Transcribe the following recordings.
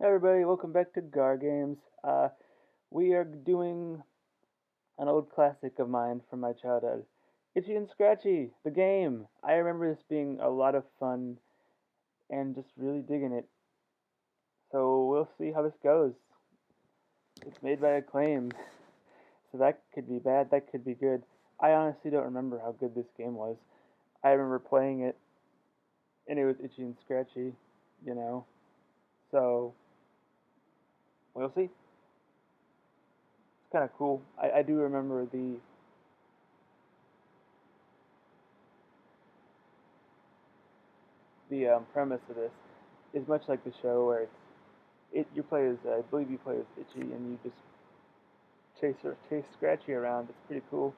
Hey everybody, welcome back to Gargames. We are doing an old classic of mine from my childhood, Itchy and Scratchy, the game. I remember this being a lot of fun and just really digging it. So we'll see how this goes. It's made by Acclaim, so that could be bad, that could be good. I honestly don't remember how good this game was. I remember playing it and it was itchy and scratchy, you know. So we'll see. It's kind of cool. I do remember the premise of this is much like the show where you play as I believe you play as Itchy and you just chase Scratchy around. It's pretty cool.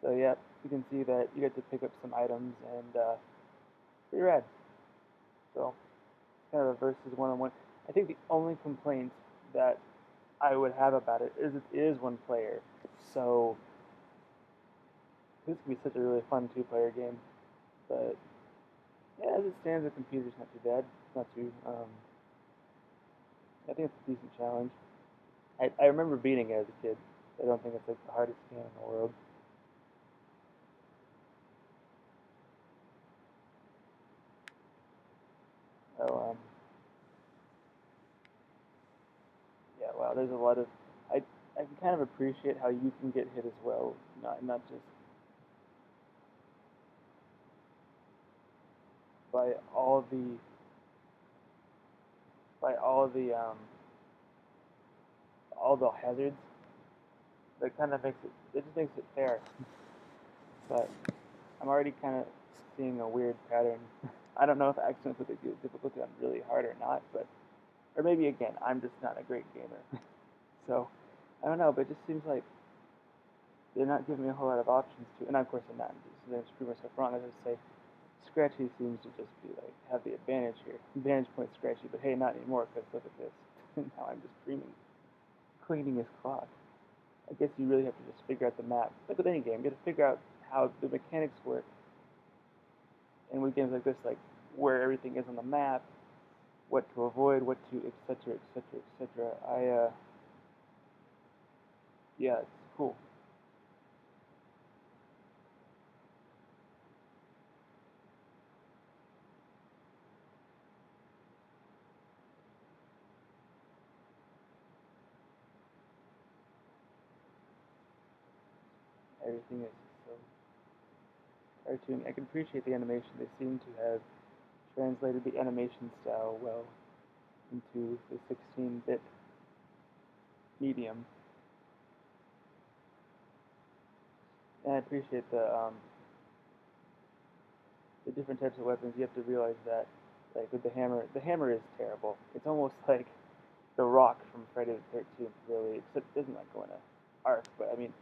So yeah, you can see that you get to pick up some items and pretty rad. So it's kind of a versus one-on-one. I think the only complaint that I would have about it is one player. So this could be such a really fun two-player game. But yeah, as it stands, the computer's not too bad. It's not too. I think it's a decent challenge. I remember beating it as a kid. I don't think it's like the hardest game in the world. So yeah, wow. There's a lot of I I can kind of appreciate how you can get hit as well, not just by all the hazards. That kind of makes it just makes it fair. But I'm already kind of seeing a weird pattern. I don't know if accidents would do difficulty on really hard or not, but or maybe again I'm just not a great gamer. So I don't know, but it just seems like they're not giving me a whole lot of options to, and of course I'm not. So I'm screw myself wrong. I just say Scratchy seems to just be like have the advantage here, advantage point Scratchy. But hey, not anymore because look at this. Now I'm just cleaning his clock. I guess you really have to just figure out the map. Like with any game, you have to figure out how the mechanics work. And with games like this, like where everything is on the map, what to avoid, what to, etc., etc., etc. Yeah, it's cool. Everything is so cartoony. I can appreciate the animation. They seem to have translated the animation style well into the 16-bit medium. And I appreciate the different types of weapons. You have to realize that, like with the hammer is terrible. It's almost like the Rock from Friday the 13th, really. Except it doesn't like go in a arc, but I mean,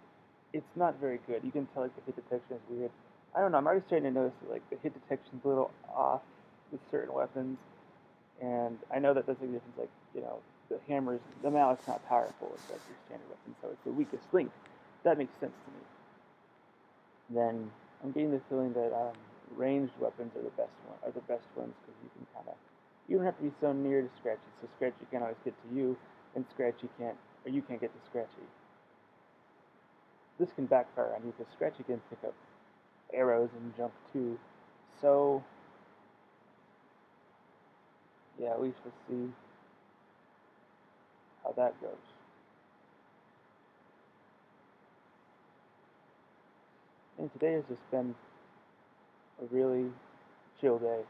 it's not very good. You can tell like the hit detection is weird. I don't know. I'm already starting to notice that like the hit detection's a little off with certain weapons, and I know that that's a difference. Like the mallet's not powerful. It's like your standard weapon, so it's the weakest link. That makes sense to me. Then I'm getting the feeling that ranged weapons are the best ones because you don't have to be so near to Scratchy, so Scratchy can't always get to you, and Scratchy can't or you can't get to Scratchy. This can backfire on you because Scratchy can pick up arrows and jump too. So yeah, we shall see how that goes. And today has just been a really chill day.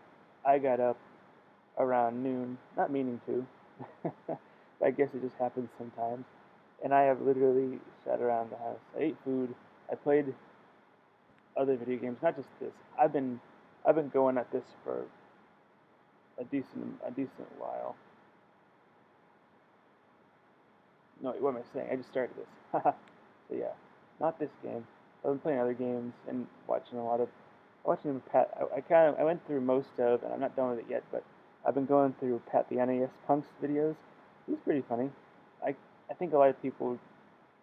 I got up around noon, not meaning to. I guess it just happens sometimes. And I have literally sat around the house. I ate food. I played other video games, not just this. I've been going at this for a decent while. No, what am I saying? I just started this. So yeah, not this game. I've been playing other games and watching I went through most of, and I'm not done with it yet, but I've been going through Pat the NES Punk's videos. He's pretty funny. I I think a lot of people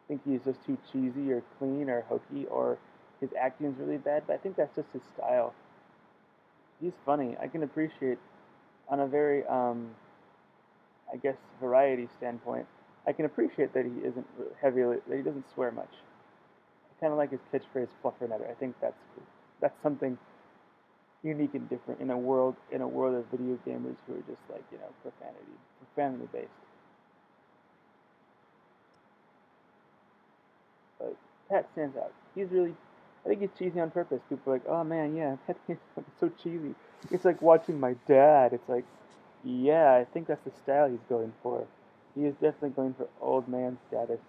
think he's just too cheesy or clean or hokey or his acting's really bad, but I think that's just his style. He's funny. I can appreciate on a very I guess, variety standpoint, I can appreciate that he isn't heavily, that he doesn't swear much. I kind of like his catchphrase "fluffernutter." I think that's cool. That's something unique and different in a world of video gamers who are just like profanity based. But Pat stands out. I think he's cheesy on purpose. People are like, oh man, yeah, Pat is so cheesy. It's like watching my dad. It's like, yeah, I think that's the style he's going for. He is definitely going for old man status.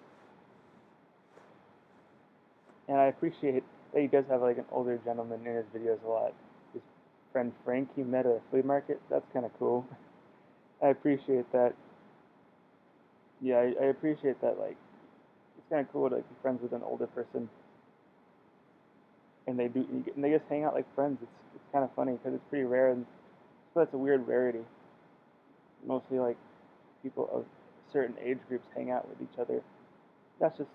And I appreciate that he does have like an older gentleman in his videos a lot. His friend Frank he met at a flea market. That's kind of cool. I appreciate that. Yeah, I appreciate that. Like, it's kind of cool to like be friends with an older person, and they just hang out like friends. It's kind of funny because it's pretty rare, and so that's a weird rarity. Mostly like people of certain age groups hang out with each other. That's just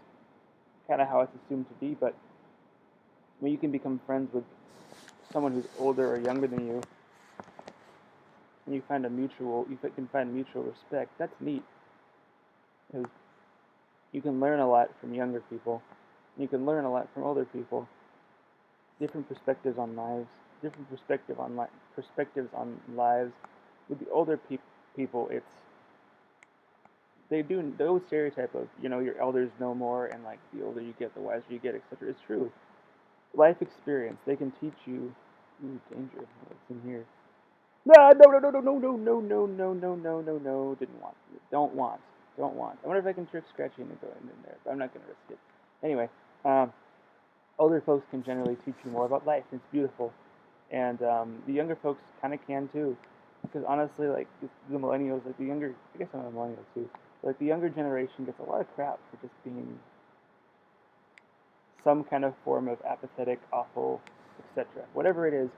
kind of how it's assumed to be. But when you can become friends with someone who's older or younger than you, and you can find mutual respect. That's neat. Because you can learn a lot from younger people. And you can learn a lot from older people. Different perspectives on lives. Different perspectives on lives. With the older people, they do those stereotype of your elders know more, and like the older you get, the wiser you get, etc. It's true. Life experience. They can teach you. Ooh, danger. What's in here? No, no, no, no, no, no, no, no, no, no, no, no, no, no. Didn't want. Don't want. Don't want. I wonder if I can trick Scratchy into going in there, but I'm not going to risk it. Anyway, older folks can generally teach you more about life. It's beautiful, and the younger folks kind of can too, because honestly, like the millennials, like the younger, I guess I'm a millennial too. Like the younger generation gets a lot of crap for just being some kind of form of apathetic, awful, etc. Whatever it is,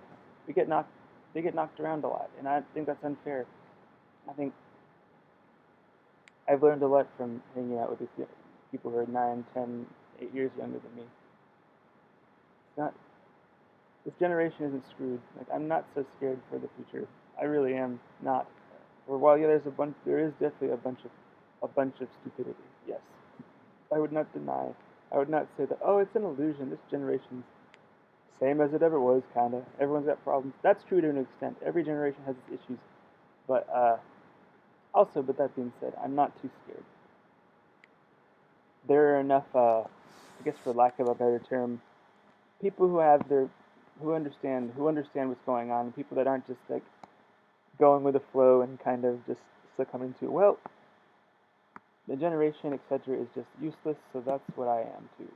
they get knocked around a lot, and I think that's unfair. I think I've learned a lot from hanging out with these people who are 9, 10, 8 years younger than me. It's not This generation isn't screwed. Like, I'm not so scared for the future. I really am not. For while yeah, there is definitely a bunch of stupidity. Yes, I would not deny. I would not say that. Oh, it's an illusion. This generation's same as it ever was, kinda. Everyone's got problems. That's true to an extent. Every generation has its issues, but also, but that being said, I'm not too scared. There are enough, I guess, for lack of a better term, people who understand what's going on, people that aren't just like going with the flow and kind of just succumbing to, well, the generation, etc., is just useless, so that's what I am too.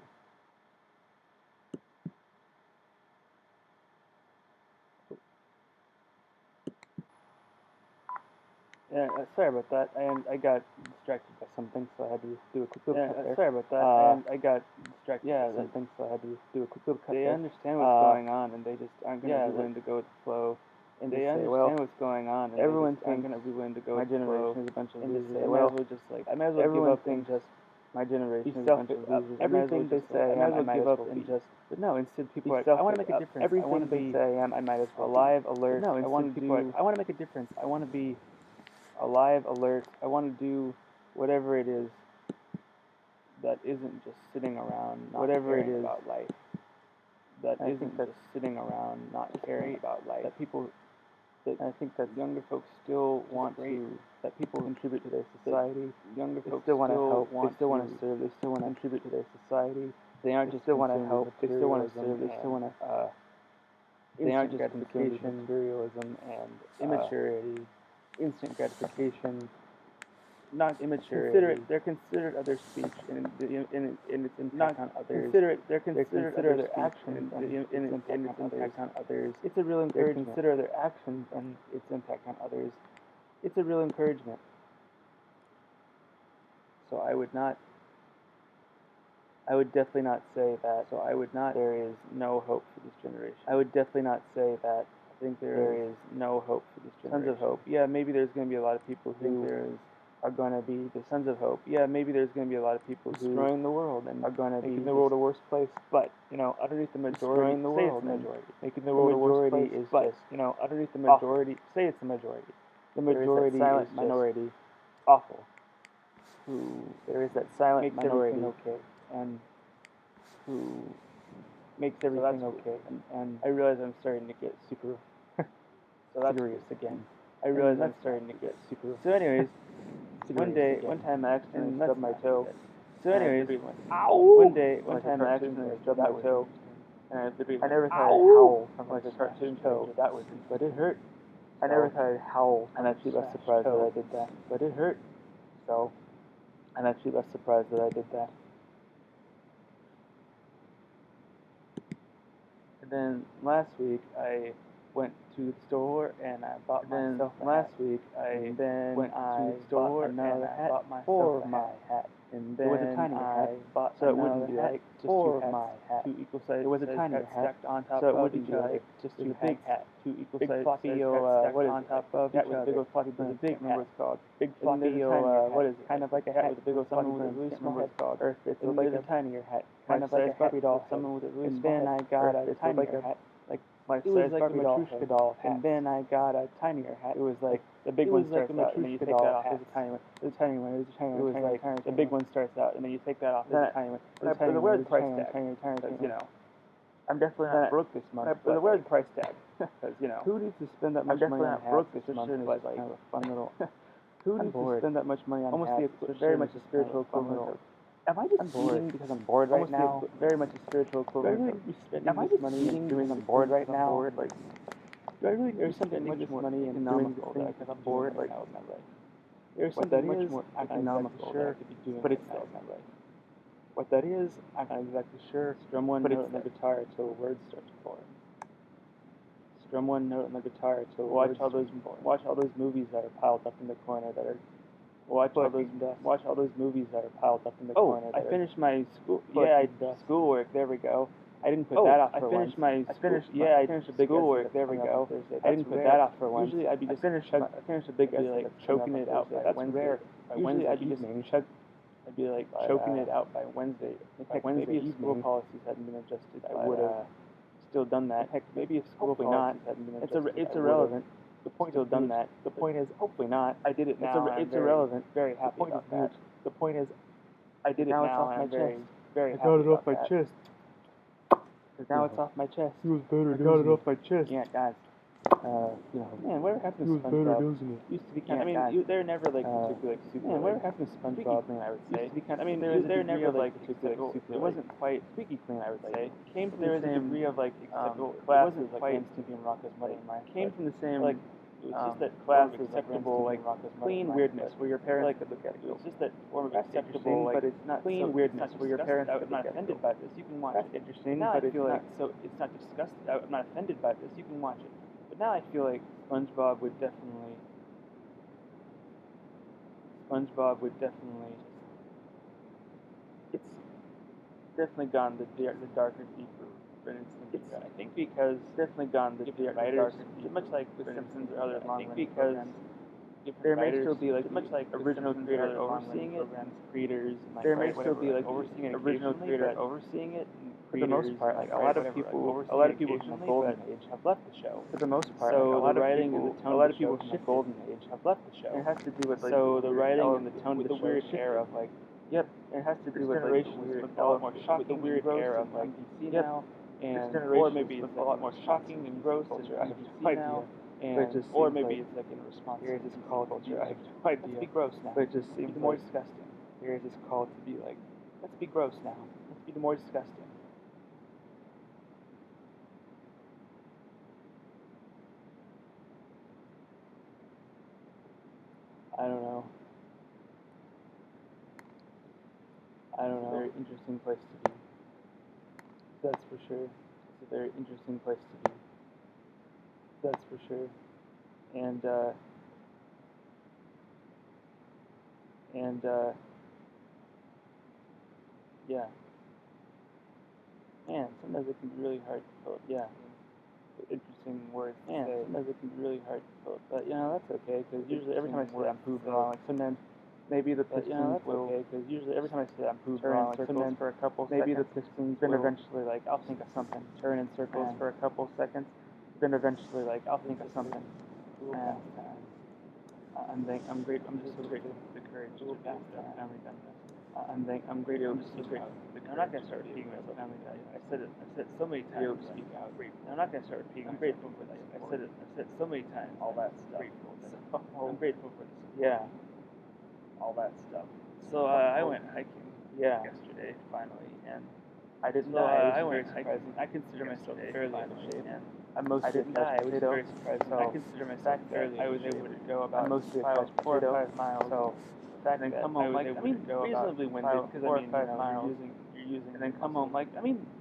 Yeah, sorry about that. And I got distracted by something, so I had to do a quick little cut there. Sorry about that. And I got distracted by something, so I had to do a quick little cut there. They understand what's going on, and they just aren't going to be willing to go with the flow. And they understand what's going on, and everyone aren't going to be willing to go with the flow. My generation is a bunch of losers. I might as well just like, I might as well give up and just. My generation is a bunch of losers. Everything they say, I might as well give up and just. But no, instead people are like, I want to make a difference. Everything they say, I might as well alive, alert. No, instead people are like, I want to make a difference. I want to be alive, alert. I want to do whatever it is that isn't just sitting around, not caring about life. That isn't just sitting around, not caring about life. That people, I think that younger folks still want to, that people contribute to their society. Younger folks still want to help. They still want to serve. They still want to contribute to their society. They aren't just still want to help. They still want to serve. They still want to. They aren't just consumed with materialism and immaturity. Instant gratification, not immaturity. They're considerate of their speech and its impact on others. They're considerate of their actions and its impact on others. It's a real encouragement. They consider their actions and its impact on others. It's a real encouragement. So I would definitely not say that. There is no hope for this generation. I would definitely not say that. I think there is no hope for this generation. Tons of hope. Yeah, maybe there's going to be a lot of people who are going to be. There's tons of hope. Yeah, maybe there's going to be a lot of people who destroying the world and are going to be making the world a worse place. But underneath the majority, destroying the world, making the world a worse place. But underneath the majority, say it's the majority. The majority is silent minority awful, who there is that silent makes minority, everything okay, and who makes so everything that's okay, and I realize I'm starting to get super serious again. I realize I'm that's starting to get super. So anyways, serious one again. time I accidentally And that's stubbed my not toe. good. So And anyways, ow! one time I accidentally stubbed my was toe, interesting. and I never thought ow! I'd howl from Like a smashed cartoon toe, That was but it hurt. I never thought I'd howl. I'm actually less smashed surprised toe. that I did that, but it hurt. So I'm actually less surprised that I did that. And then last week I went to the store and I bought myself a hat. and then went I to the store bought another and I hat bought myself for a my hat. hat. And then It was a tinier hat, bought so it wouldn't be another like hat just for two hats, my hat. two equal sized It was a sized tinier hats hat, stacked on top so it of wouldn't each be other. like just It was two a big hats. hat, two equal Big sized floppy hats stacked what is on it? top of Hat each with a other. big old floppy It was brim. a big Can't remember hat. what it's called. Big And floppy there's a tinier hat. what is it? Kind of like a hat with a big old someone floppy with a brim. really Can't small remember what head. it's called. Or if it's And like there's a a tinier hat, kind of like a Barbie doll with someone with a really and small then head. I got a It's tinier like a hat. like It was life-size like a Barbie doll Matryoshka head. doll hat. And then I got a tinier hat. It was like the big it one was like starts a out, and then you Matryoshka take that doll off. hat. There's a tiny one. There's a tiny one. There's a tiny It one. was like the big one starts out, and then you take that off. There's a tiny one. There's a tiny But one. where's the price Tiny, tag? tiny, Because you know, I'm definitely not broke this month. but where's the price tag? Because you know, who needs to spend that I'm much money definitely on not hats? broke this This month. is But like kind of a fun little. who I'm needs to bored. spend that much money on Almost hats? the Very much a shirt is spiritual kind of a fun equivalent little. of. Am I just I'm bored eating? because I'm bored right Almost now. very much a spiritual equivalent. really of be spending Am I this just money eating and doing because I'm bored right I'm now? bored? Like, Do I really there's be something spending much this more money and doing economical this that I thing could because be I'm doing bored? right Like, now in my life. there's What something that much is, more I'm not economical exactly that sure, I could be doing but right it's now that. in my life. What that is, I'm not exactly sure. strum one But note it's on the that. guitar until words start to form. Strum one note on the guitar until Watch words all start those to form. Watch all those movies that are piled up in the corner that are. Watch all those movies that are piled up in the corner. I finished my school. Schoolwork. There we go. I didn't put Oh, that off I for finished once. my. I finished. Yeah, I finished a finished big schoolwork. There we go. I didn't put that off for once. Usually I'd be just I finished a big I'd be essay like that's choking coming it up out by That's Wednesday. rare. Usually I'd be just I'd be like But, choking it out by Wednesday. heck, Wednesday maybe if school evening, policies hadn't been adjusted, I but, would have still done that. heck, maybe if school Hopefully policies not. hadn't been It's adjusted, it's I irrelevant. The point Still is done moot. that. The point is, Hopefully not. I did it now. it's irrelevant. Very The happy point about is that. moot. The point is, I did it now now. it's off and my I'm very, chest. very I happy got it off about my that. chest. Now it's off my chest. He was better. I got it off my chest. Yeah, guys. Man, whatever happened to SpongeBob? Used to be kind. They're never like particularly like super. Man, whatever happened to SpongeBob? Clean, I would say. Used to be kind. they're never like particularly acceptable. super. It wasn't quite Squeaky clean, I would like say. came from There the is a same degree of like acceptable it classes, wasn't like quite Ren, Stimpy, and Rocco's Muddy and Mine. came from the same like it was just that class form of of acceptable Ren, Stimpy, like and Rocco's Muddy clean and Mine, weirdness but where your parents like, could look at it. It was just that form of That's acceptable interesting, like but it's not clean so, weirdness it's not where your disgusted. parents I'm could not look at it. offended by this. You can watch That's it. interesting, Now but I it's feel not like so it's not disgusted. I'm not offended by this. You can watch it. But now I feel like SpongeBob would definitely it's definitely gone the darker, deeper Ren and Stimpy. I think because definitely gone the writers, much like The Simpsons or other long-running programs. There may still be like much like original creator overseeing it, creators. There may still be like overseeing it, original creator overseeing it, and for the most part, like a lot of people in the golden age have left the show. For the most part, so a lot the of writing people, and the tone a lot of of the show people in the shifted. golden age have left the show. It has to do with like so the writing and the tone with of the the show weird shifted. air of like Yep, it has to do with like generations the weird, with a lot more with shocking the weird and gross air of and like NBC yep. now, And or or maybe maybe it's it's like a lot more shocking and gross culture. and I have NBC no idea. now. And But it just or seems maybe like it's like in response here is to this call to culture. be I like, have no idea. let's be gross now. But it just seems be more like disgusting. here is this call to be like, Let's be gross now. Let's be the more disgusting. I don't know. It's a very interesting place to be. That's for sure. It's a very interesting place to be. That's for sure. And yeah. Man, sometimes it can be really hard to fill it. Yeah. Interesting words. Man, sometimes it can be really hard to fill it. But that's okay, because usually every time I say I'm proved wrong, like sometimes maybe the Pistons will. Okay, because usually every time I say I'm proved wrong, like sometimes for a couple maybe seconds. the Pistons Then will eventually, like, I'll think of something. turn in circles for a couple seconds. Then eventually, like, I'll think of something. I I'm just so grateful for the courage to pass that family dynamic. I'm grateful. I'm just so grateful for the courage. I'm not gonna start repeating myself. Family dynamic. I've said it so many times. To speak out. I'm not gonna start repeating. I'm grateful for that. I've said so many times. All that stuff. I'm grateful for this. Yeah. All that stuff. So I went hiking. Yeah. Yesterday, finally, and I didn't die. I went hiking. I consider myself fairly in shape. I didn't die. I was very surprised. I consider myself fairly. I was able to go about 4 or 5 miles. So and then come home reasonably winded because you're using and then come home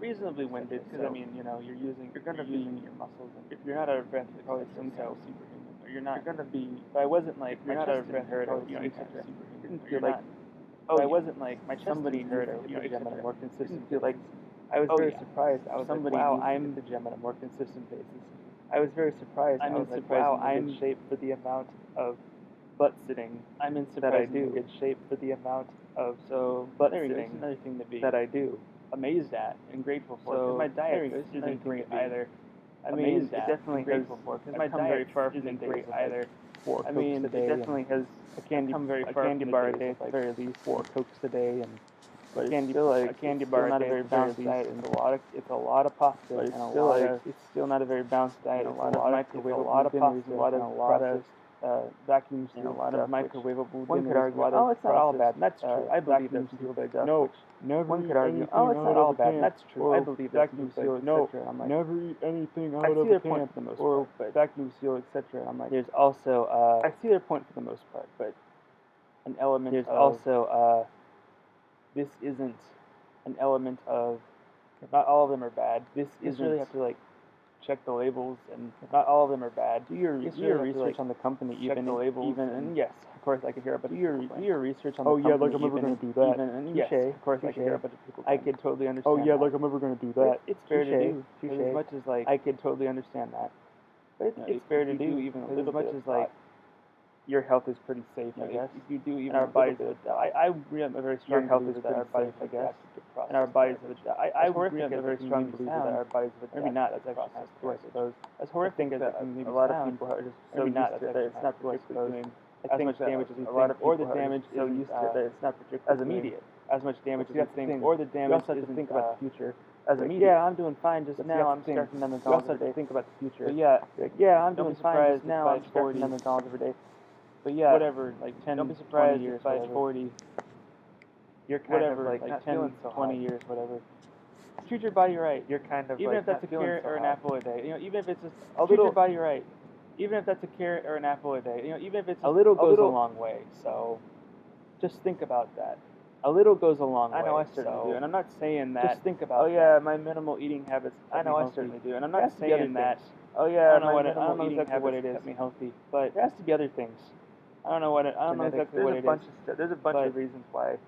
reasonably winded because you're using your muscles and if you're not out of breath you're probably some kind of superhuman or you're not. You're gonna be. But I wasn't like my chest didn't hurt or etc. Didn't feel like. I wasn't like my chest somebody hurt or etc. More consistent. Feel like. I was very surprised. I was like, wow, I'm the gym on a more consistent basis. I was very surprised. I was like, wow, I'm in shape for the amount of butt sitting that I do. In shape for the amount of butt sitting another thing to be that I do. Amazed at and grateful for because my diet isn't great either. I mean, it definitely grateful for because my diet isn't great either. I mean, it definitely has a candy bar a day at the very least, 4 Cokes a day and. But it's still like a candy bar not a very balanced diet. It's a lot of pasta and it's still not a very balanced diet. A lot of microwavable a lot of pasta, a lot of vacuum sealed a lot of microwavable one could argue, oh, it's not all bad. That's true. I believe that's true. No, one could argue, oh, it's not all bad. That's true. I believe that's true. No, never eat anything out of a can. For the most part, but vacuum sealed, etc. I'm like, there's also I see their point for the most part, but an element. There's also this isn't an element of not all of them are bad. This is really have to like check the labels and not all of them are bad. Do your research on the company even the labels and yes, of course I could hear about do your research on the company. Oh yeah, like I'm never gonna do that. And yes, of course I could hear about people. I could totally understand. Oh yeah, like I'm never gonna do that. It's fair to do. As much as like I could totally understand that. But it's fair to do even as much as like your health is pretty safe, I guess. If you do even our bodies, I really am a very strong believer that our bodies, I guess, and our bodies, I really am a very strong believer that our bodies, maybe not as exercise too, I suppose. As horrific as a lot of people are just so used to it that it's not particularly doing as much damage as a lot of or the damage so used to it that it's not particularly as immediate. As much damage as you think, or the damage isn't think about the future. As immediate. Yeah, I'm doing fine just now. I'm starting $100 a day. Think about the future. But yeah, I'm doing fine just now. I'm starting $100 every day. But yeah, whatever, like 10, don't be surprised 20 years, by 40, you're kind of like 10, 20 years, whatever. Treat your body right. You're kind of even if that's a carrot or an apple a day, even if it's just treat your body right. Even if that's a carrot or an apple a day, even if it's a little goes a long way. So just think about that. A little goes a long way. I know I certainly do, and I'm not saying that. Just think about. Oh yeah, my minimal eating habits. I know I certainly do, and I'm not saying that. Oh yeah, I don't know exactly what it is. Kept me healthy, but there has to be other things. I don't know exactly what it is. There's a bunch of reasons why.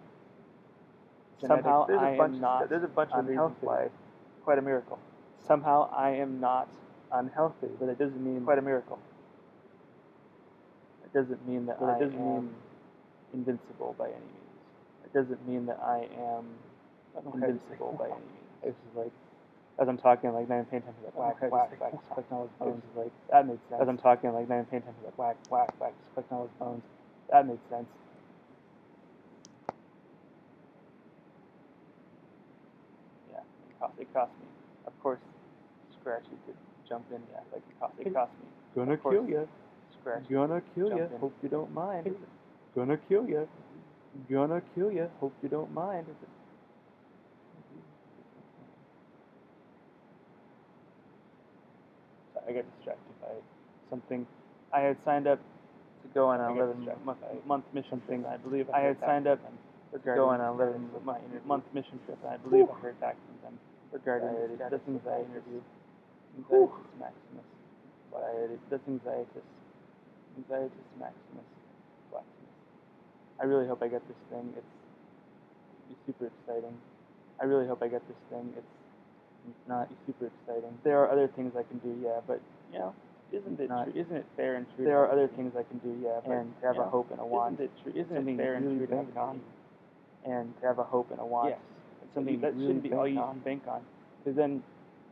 Somehow I am not. There's a bunch of reasons why. Quite a miracle. Somehow I am not unhealthy, but it doesn't mean quite a miracle. It doesn't mean that I am invincible by any means. It doesn't mean that I am invincible by any means. It's just like, as I'm talking, like, then I'm paying attention to whack, just clicking all his bones. Like, that made sense. As I'm talking, like, then I'm paying attention to whack, just clicking all his bones. That made sense. Yeah, it cost me. Of course, Scratchy could jump in. Yeah, like, it cost me. Gonna kill ya. Scratchy. Gonna kill ya. Hope you don't mind. Gonna kill ya. Gonna kill ya. Hope you don't mind. I got distracted by something. I had signed up to go on an 11-month mission thing. I believe I had signed up to go on an 11-month mission trip, and I believe I heard back from them regarding the anxiety interview. Anxietis maximus. The anxietis maximus. I really hope I get this thing. It's super exciting. I really hope I get this thing. It's not super exciting. There are other things I can do, yeah, but isn't it fair and true? There are other things I can do, yeah, but and to have a hope and a want. Isn't it fair and true to bank on? And to have a hope and a want. Yes. It's something that shouldn't be all you can bank on. Because then,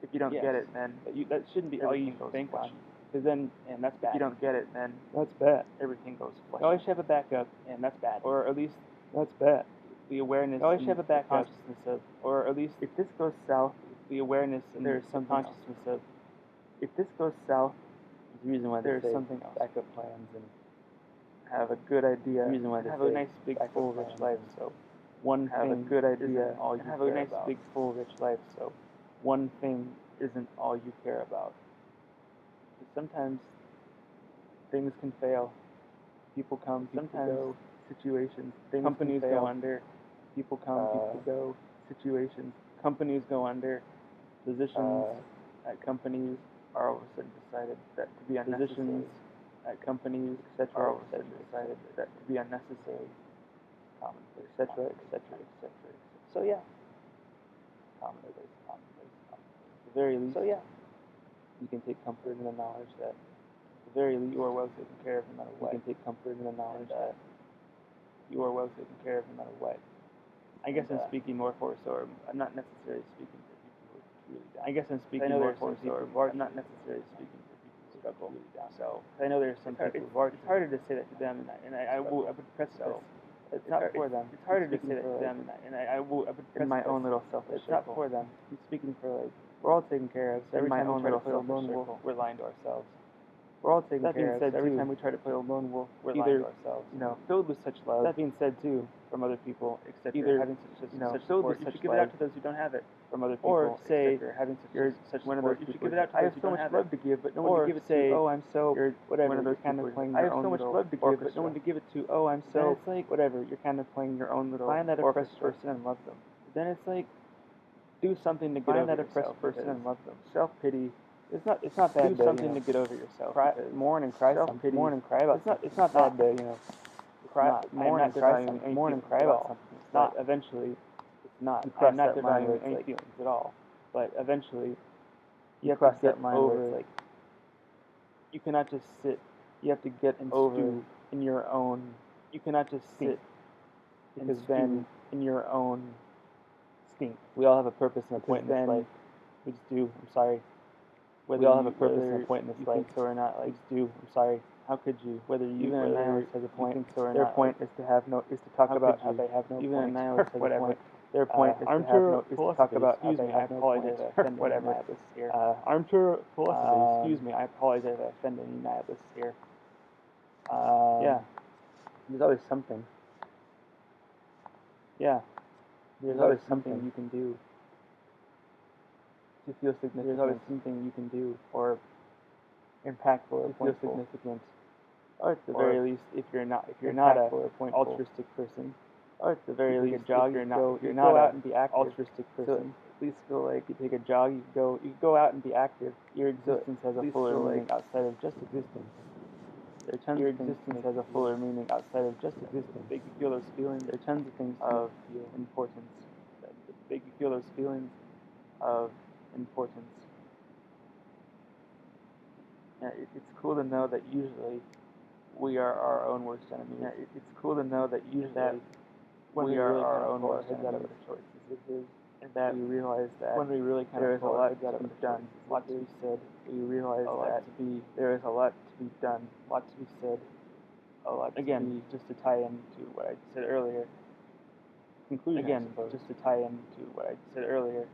if you don't get it, then that shouldn't be all you can bank on. Because then, and that's bad. If you don't get it, then That's bad. everything goes flush. You always have a backup, and that's bad. Or at least that's bad. The awareness. You always have a backup. Consciousness of, or at least If this goes south, the awareness and there's some consciousness of. If this goes south, There's a reason why there's they say something else. backup plans and Have a good idea. the reason why they have say a nice big backup full rich plans life. and So one have a thing good idea. isn't all you have care a nice about. big full rich life. So One thing isn't all you care about. Sometimes things can fail. People come, people sometimes go. situations, things Companies can fail. go under. People come, people go. Situations, Companies go under. Positions at companies are all of a sudden decided that to be unnecessary. Positions at companies, Are etc., all of a sudden etc., decided that to be unnecessary, commonplace, etc., etc., etc. So yeah, Commonplace. at the very least, So yeah, you can take comfort in the knowledge that, at the very least, you are well taken care of no matter what. You can take comfort in the knowledge that you are well taken care of no matter what. I guess I'm speaking more for, so I'm not necessarily speaking for people who are really down. I guess I'm speaking more for, so I'm not necessarily speaking for people who struggle really down. So I know there's some people who are. It's harder to say that to them, and I would press So, it's not for them. It's harder to say that to them, and I would press in my own little selfish It's not circle. for them. I'm speaking for like we're all taken care of. So In every my time we own try to little play a lone selfish wolf, circle. we're lying to ourselves. We're all taken That being care of. said, So every too, time we try to play a lone wolf, we're either, lying to ourselves. you know, Filled with such love. that being said too, From other people, etc. Either, having such you know, such filled support, with you such should give it out love. to those who don't have it. From other people, Or say etc. having you're such one of support, those you should people give it out to I those have who so don't much have love it. to give, but no one Or to give it say, to. Oh, I'm so You're whatever. one of those You're kind people of playing I your have own so much little love to give, but no orchestra. one to give it to. Oh, I'm Then so it's like whatever. You're kind of playing your own little find that oppressed orchestra. person and love them. Then it's like do something to get Find over that oppressed yourself. person and love them. Self-pity. It's not bad. Do something to get over yourself. Cry, because mourn and cry. self-pity. Mourn and cry about. It's not bad to Cry, mourn and cry. Mourn and cry about something. It's not. Eventually, it's not. You cross I'm not that line where devaluing it's any like- feelings at all. But eventually, You have cross to get that line over. where it's like You cannot just sit. you have to get and over stew. in your own You cannot just stink. sit. and Because stew then in your own stink. we all have a purpose and a Because point in this then life. We just do. I'm sorry. We all have a you- purpose whether and a point in this you life. think so or not. We Like, just do. I'm sorry. how could you? Whether you Even a whether nihilist has a you point. think so or Their not, point is to have no is to talk how about could how you? they have no Even a point. nihilist has a Whatever. point. Their point is to have armchair no is to talk philosophy. about how Excuse they me, I have no apologize point. if I offended any Whatever. nihilists here. Armchair philosophy. Excuse me, I apologize if I offended any nihilists here. Yeah. There's always something. Yeah. There's always something something you can do. to feel significant. There's always something you can do, or impactful or to feel pointful. significant. Or at the Or very least, if you're not a impactful or pointful. altruistic person, or at the very You take a least, jog, if you're you not go- if you're you not go a out and be active. altruistic So person, at least feel like you take a jog, you could go out and be active. Your So existence has at a least fuller feel meaning like outside of just existence. there are tons Your of things to existence make has a you feel- fuller meaning outside of just existence. Make you feel those feelings There are tons of things to of make you feel importance. That make you feel those feelings of importance. Yeah, it's cool to know that usually We are our own worst enemies. yeah, it's cool to know that usually That when we we are really our kind of own pull our worst heads out of enemies. our choices, and that we realize that when we really kind there of is a pull lot our heads to out of be our done, choices, lot to be said. we realize A lot that to be there is a lot to be done, lot to be said. a lot to Again, be just to tie into what I said earlier. conclusion. Again, I suppose. just to tie into what I said earlier.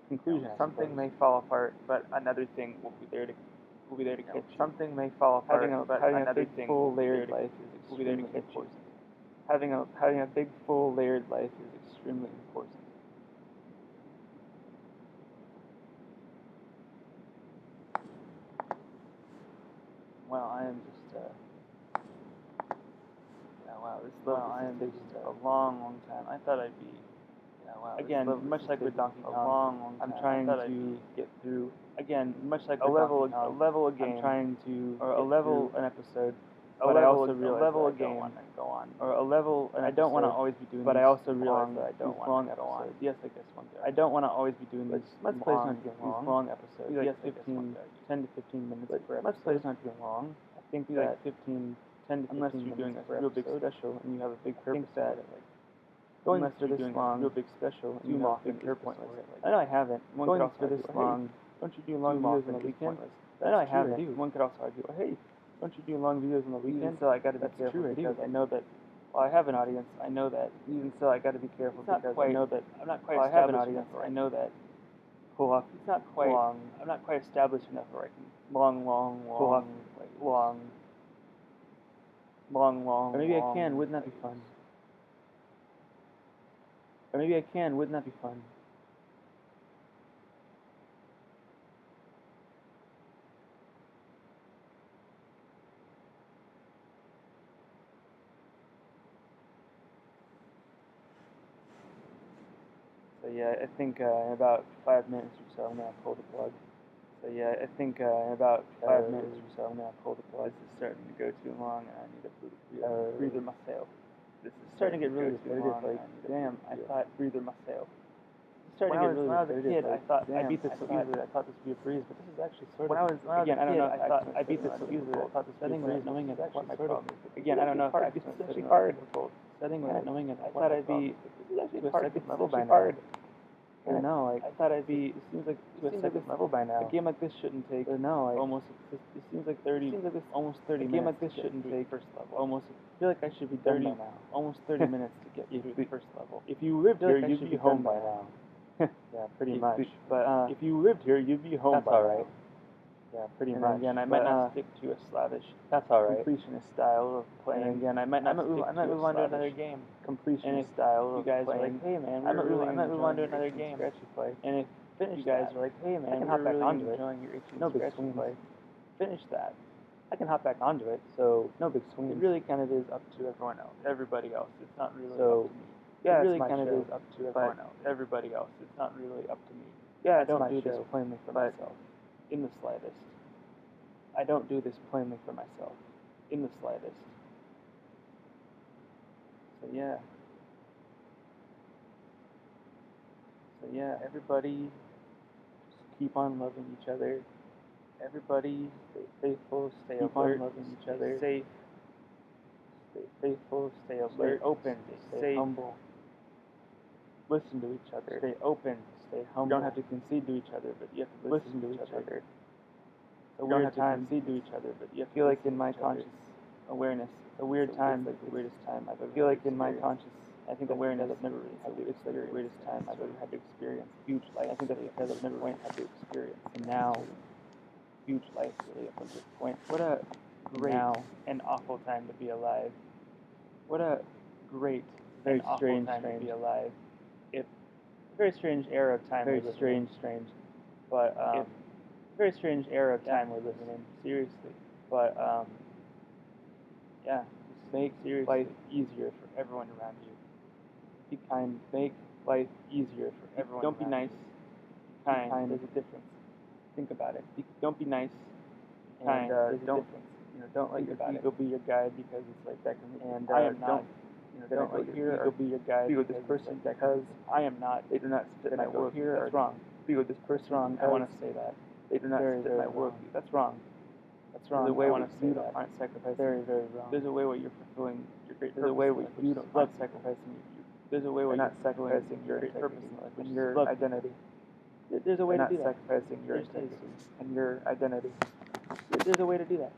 Conclusion. I Something suppose. may fall apart, but Another thing will be there to catch you. something may fall apart, Having a but having a another big thing full will be there layered to- life will is be there to extremely catch you. important. Having a big full layered life is extremely important. Well, I am just yeah, wow, this level I is am taking just a long time. I thought I'd be again, much like with Donkey Kong, long I'm time. trying I thought I'd to get through again, much like a with level Donkey Kong, a level a game I'm trying to or a get level through an episode, a but I level also a realize level that a I don't game want to go on. or a level an I don't want to episode, always be doing but I these also realize long- that I don't these want long to go on. episodes. Yes, I guess one day. I don't want to always be doing Let's these let's play long, not too these long. long episodes. Be like Yes, I guess 15, one day. 10 to 15 minutes But per let's episode. play is not too long. I think Be that like 15, 10 to 15 unless you're minutes doing a per real big episode. special and you have a big I purpose think that for it, like going unless for you're this doing long, a real big special and too you have a often big is purpose pointless. for it. I know I haven't. One Going could also for this argue, hey, long, don't you do long too videos on often the is weekend? pointless. I know I have true, I to. do. One could also argue, well, hey, don't you do long videos on the weekend? So I gotta be That's careful true, because I know that. Well, I have an audience. I know that. Even so, I gotta be careful because I know that I'm not quite I have an established audience. enough. I know that Pull off. It's not quite. long. I'm not quite established enough where I can long. Pull off long. Or maybe I can. Wouldn't that be fun? Or maybe I can. Wouldn't that be fun? So yeah, I think in about 5 minutes or so I'm gonna pull the plug. So yeah, I think in about 5 minutes or so I'm gonna pull the plug. This is starting to go too long, and I need a breather myself. This is starting to get really repetitive. Like, damn, I thought breather myself. When I was a kid, I thought I beat this so easily. I thought this would be a breeze, but this is actually sort of. When I was a kid, I thought I beat this so easily. I thought this setting was without knowing it. what my Sort of. problem is. Again, I don't know if This is actually hard. Setting without knowing it. I thought I'd be This is actually to a hard. second It's level by actually hard. now. I know, like, I thought I'd be. It seems like To a second level by now. a game like this shouldn't take No, like, almost. It seems like 30. seems like this almost 30 a minutes. game like this to get shouldn't through take first level. almost. I feel like I should be done 30 by now. almost 30 minutes to get If through we- the first level. If you lived here, like I you'd should be be home done by by now. Yeah, pretty If much. we- but If you lived here, you'd be home that's by all now. right. Yeah, pretty And much. again, I But, might not stick to a slavish That's all right. completionist style of playing. And again, I might not move move on to another game. completionist And if style you of guys are playing. like, hey man, I might we're really move on to enjoying your another Itchy and game. Scratchy play. And if Finish you guys that. are like, hey man, I can we're hop back really onto it. enjoying your Itchy and No big Scratchy swings. play, finish that. I can hop back onto it, so no big swings. It really kind of is up to everybody else. It's not really So, up to me. yeah, it really it's my kind of show. is up to everybody else. It's not really up to me. Yeah, I it's don't my do this show. plainly for But myself, in the slightest. I don't do this plainly for myself, in the slightest. So yeah. Everybody just keep on loving each other. Everybody stay faithful, stay Keep alert, on loving each stay other. safe, stay faithful, stay alert, Stay open, stay stay safe, humble. listen to each other, Stay open, stay humble. You don't have to concede to each other, but you have to listen to each other. It's a You don't weird have to time. concede to each other, but you have I feel to like listen in to my each other. conscious awareness. It's a weird time. It's like the weirdest time I've ever I feel had like to in my experience. conscious, I think awareness, I've never really had to it's like the experience. weirdest time I've ever had to experience. Huge life. I think that's because I've never point had to experience. And now, Huge life really up until this point. what a great Now, and awful time to be alive. what a great, Very and awful strange, time strange. to be alive. Very strange era of time. Very we're living in. strange. But very strange era of Yeah. time we're living in. Seriously. But yeah, just Make seriously. life easier for everyone around you. Be kind. Make life easier for everyone. Don't be around nice. you. Be kind. kind. There's a difference. Think about it. Don't be nice. And Kind. There's a don't difference. don't let Think your about ego be your guide because it's like that can. And I am not. don't Gonna don't go let your here ego or be your guide be with this because it's person like that because can- I am not. they do not fit Gonna my go work. here That's or wrong. Be with this person wrong I want to because say that. They do not Very, fit very my work. wrong. That's wrong. That's wrong. There's a way I where want to say you that. aren't sacrificing. Very, very wrong. There's a way where you're fulfilling your great There's a purpose way in where life, you which don't is love love sacrificing. There's a way You're where not you're sacrificing fulfilling your great integrity purpose in life, and which is your love. identity. There's a way You're to not do that. sacrificing your There just is. integrity and your identity. There's a way to do that.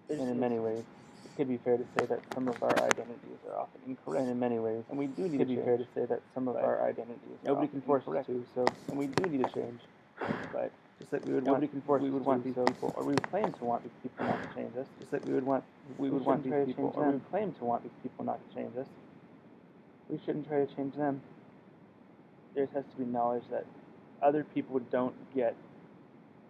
And There in just many is. ways, it could be fair to say that some of our identities are often incorrect. And in many ways, And we do need it to could be fair change. to say that some of But our identities are Nobody often can force us incorrect. to, so and we do need to change. But Just like we would nobody want, can force we us would to, want these so, people, or we would claim to want these people not to change us. just like we would want want these these people, people, or or we we would claim to want these people not to change us. We shouldn't try to change them. There has to be knowledge that other people don't get.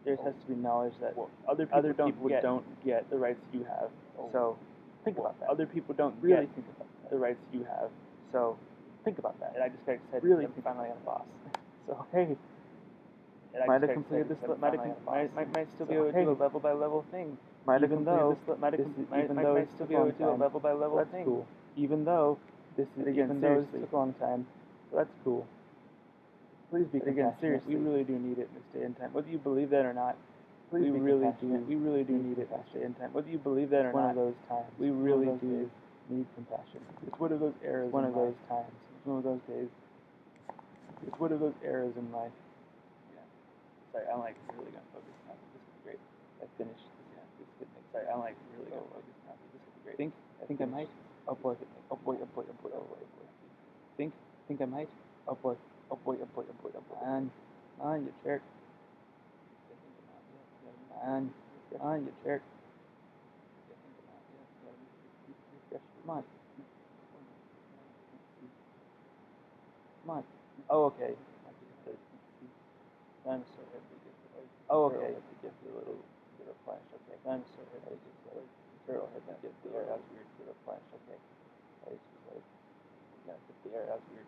There has to be knowledge that other people don't get the rights you have. So think about that. Other people don't Really get think about that. the rights you have. So think about that. And I just got excited. Really because I'm finally on a boss. So hey, And I might just have got completed excited this. because Might I'm have finally on a boss. might still So, be able to hey, do a level by level thing. Might have even though completed this. Might have this com- is- might- even might- though might it still took be a able long to do a time. level by So level that's thing. cool. Even though This is But again, even though it seriously. took a long time. So that's cool. Please be But again, compassionate. seriously, we really do need it in this day and time. Whether you believe that or not, Please we be really do. compassionate. We really do Be need it in this compassionate. day and time. Whether you believe that or It's one not, of those times. we It's one of really those do. days. Need compassion. It's one of those eras It's one in of life. those times. It's one of those days. It's one of those eras in life. Yeah. Sorry, I'm like really gonna focus now. This is great. I finished. Yeah, this could make. Sorry, I'm like really good focus now. This could be great. Think I might. Oh boy. Oh boy. Oh boy. Oh boy. Oh boy. Oh boy. Think I might. Oh boy. Oh boy. Oh boy. Oh boy. Oh boy. Man, you jerk. Man, you jerk. Come on. Come on. Oh, okay. Dinosaur head to give the like. Oh, okay. To give the little flash. Okay. Dinosaur head to give the like. Turtle head to give the air. That's weird. Little flash. Okay. It's just like. Yeah, get the air. That's weird.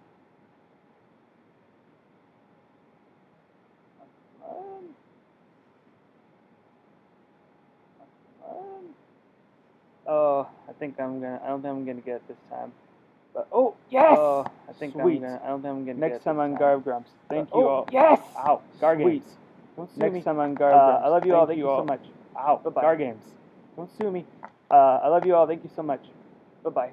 Oh, I don't think I'm gonna get it this time. But oh Yes! I think Sweet. I don't think I'm gonna Next get it time this on time. Gargames. Thank you all. Yes! Ow. Gargames. Sweet. Don't sue Next me. time on Gargames. I love you all. Thank Thank you you all. so much. Ow. Bye-bye. Gargames. Don't sue me. I love you all. Thank you so much. Bye bye.